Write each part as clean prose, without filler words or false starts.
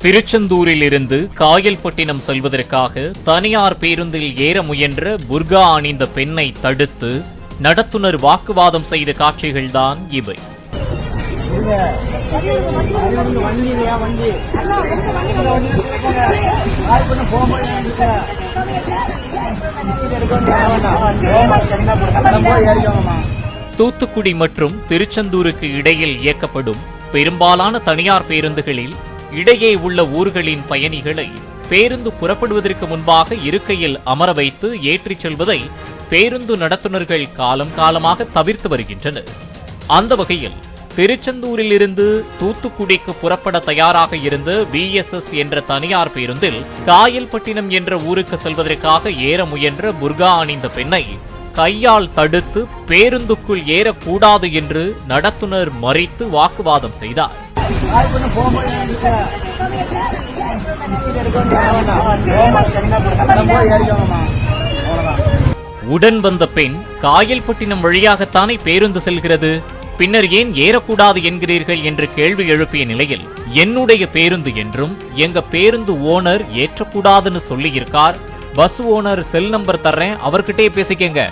திருச்செந்தூரில் இருந்து காயல்பட்டினம் செல்வதற்காக தனியார் பேருந்தில் ஏற முயன்ற புர்கா அணிந்த பெண்ணை தடுத்து நடத்துனர் வாக்குவாதம் செய்த காட்சிகள்தான் இவை. தூத்துக்குடி மற்றும் திருச்செந்தூருக்கு இடையில் இயக்கப்படும் பெரும்பாலான தனியார் பேருந்துகளில் இடையே உள்ள ஊர்களின் பயணிகளை பேருந்து புறப்படுவதற்கு முன்பாக இருக்கையில் அமர வைத்து ஏற்றிச் செல்வதை பேருந்து நடத்துனர்கள் காலம் காலமாக தவிர்த்து வருகின்றனர். அந்த வகையில் திருச்செந்தூரில் இருந்து தூத்துக்குடிக்கு புறப்பட தயாராக இருந்த VSS என்ற தனியார் பேருந்தில் காயல்பட்டினம் என்ற ஊருக்கு செல்வதற்காக ஏற முயன்ற புர்கா அணிந்த பெண்ணை கையால் தடுத்து பேருந்துக்குள் ஏறக்கூடாது என்று நடத்துனர் மறித்து வாக்குவாதம் செய்தார். உடன் வந்த பெண், காயல்பட்டினம் வழியாகத்தானே பேருந்து செல்கிறது, பின்னர் ஏன் ஏறக்கூடாது என்கிறீர்கள் என்று கேள்வி எழுப்பிய நிலையில், என்னுடைய பேருந்து என்றும் எங்க பேருந்து ஓனர் ஏற்றக்கூடாதுன்னு சொல்லியிருக்கார், பஸ் ஓனர் செல் நம்பர் தர்றேன், அவர்கிட்டே பேசிக்கங்க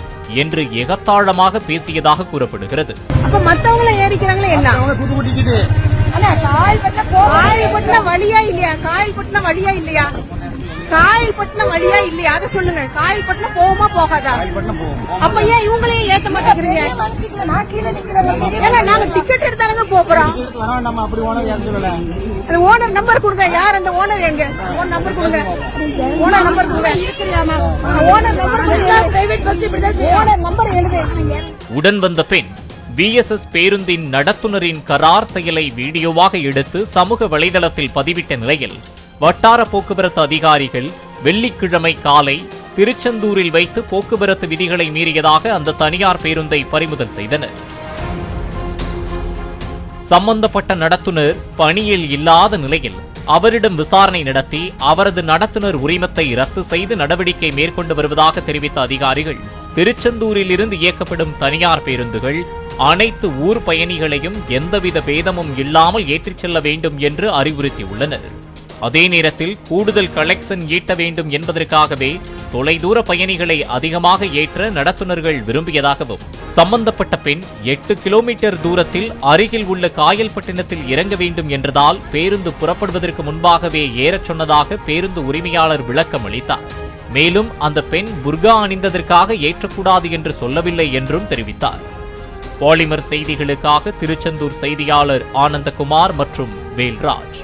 என்று எகத்தாளமாக பேசியதாக கூறப்படுகிறது. அப்ப மத்தவங்கள ஏறிக்கிறாங்களே என்ன? காயல்பட்டினம் வழியா இல்லையா? காயல்பட்டினம் வழியா இல்லையா? காயல்பட்டினம் வழியா இல்லையா? அதை சொல்லுங்க. காயல்பட்டினம் போகுமா போகாதா? அப்ப ஏன் இவங்களே ஏத்த மாட்டேங்கிறீங்க? ஏன்னா நாங்க டிக்கெட் எடுத்தாலுங்க போறோம். ஓனர் நம்பர் கொடுங்க. யார் அந்த ஓனர்? எங்க ஓனர் நம்பர் கொடுங்க. ஓனர் நம்பர் கொடுங்க. ஓனர் நம்பர் எழுதுங்க. உடன் வந்த பெண் VSS பேருந்தின் நடத்துனரின் கரார் செயலை வீடியோவாக எடுத்து சமூக வலைதளத்தில் பதிவிட்ட நிலையில், வட்டார போக்குவரத்து அதிகாரிகள் வெள்ளிக்கிழமை காலை திருச்செந்தூரில் வைத்து போக்குவரத்து விதிகளை மீறியதாக அந்த தனியார் பேருந்தை பறிமுதல் செய்தனர். சம்பந்தப்பட்ட நடத்துனர் பணியில் இல்லாத நிலையில் அவரிடம் விசாரணை நடத்தி அவரது நடத்துனர் உரிமத்தை ரத்து செய்து நடவடிக்கை மேற்கொண்டு வருவதாக தெரிவித்த அதிகாரிகள், திருச்செந்தூரில் இருந்து இயக்கப்படும் தனியார் பேருந்துகள் அனைத்து ஊர் பயணிகளையும் எந்தவித பேதமும் இல்லாமல் ஏற்றிச் செல்ல வேண்டும் என்று அறிவுறுத்தியுள்ளனர். அதே நேரத்தில் கூடுதல் கலெக்ஷன் ஈட்ட வேண்டும் என்பதற்காகவே தொலைதூர பயணிகளை அதிகமாக ஏற்ற நடத்துனர்கள் விரும்பியதாகவும், சம்பந்தப்பட்ட பெண் 8 கிலோமீட்டர் தூரத்தில் அருகில் உள்ள காயல்பட்டினத்தில் இறங்க வேண்டும் என்றதால் பேருந்து புறப்படுவதற்கு முன்பாகவே ஏறச் சொன்னதாக பேருந்து உரிமையாளர் விளக்கம் அளித்தார். மேலும் அந்த பெண் புர்கா அணிந்ததற்காக ஏற்றக்கூடாது என்று சொல்லவில்லை என்றும் தெரிவித்தார். பாலிமர் செய்திகளுக்காக திருச்செந்தூர் செய்தியாளர் ஆனந்தகுமார் மற்றும் வேல்ராஜ்.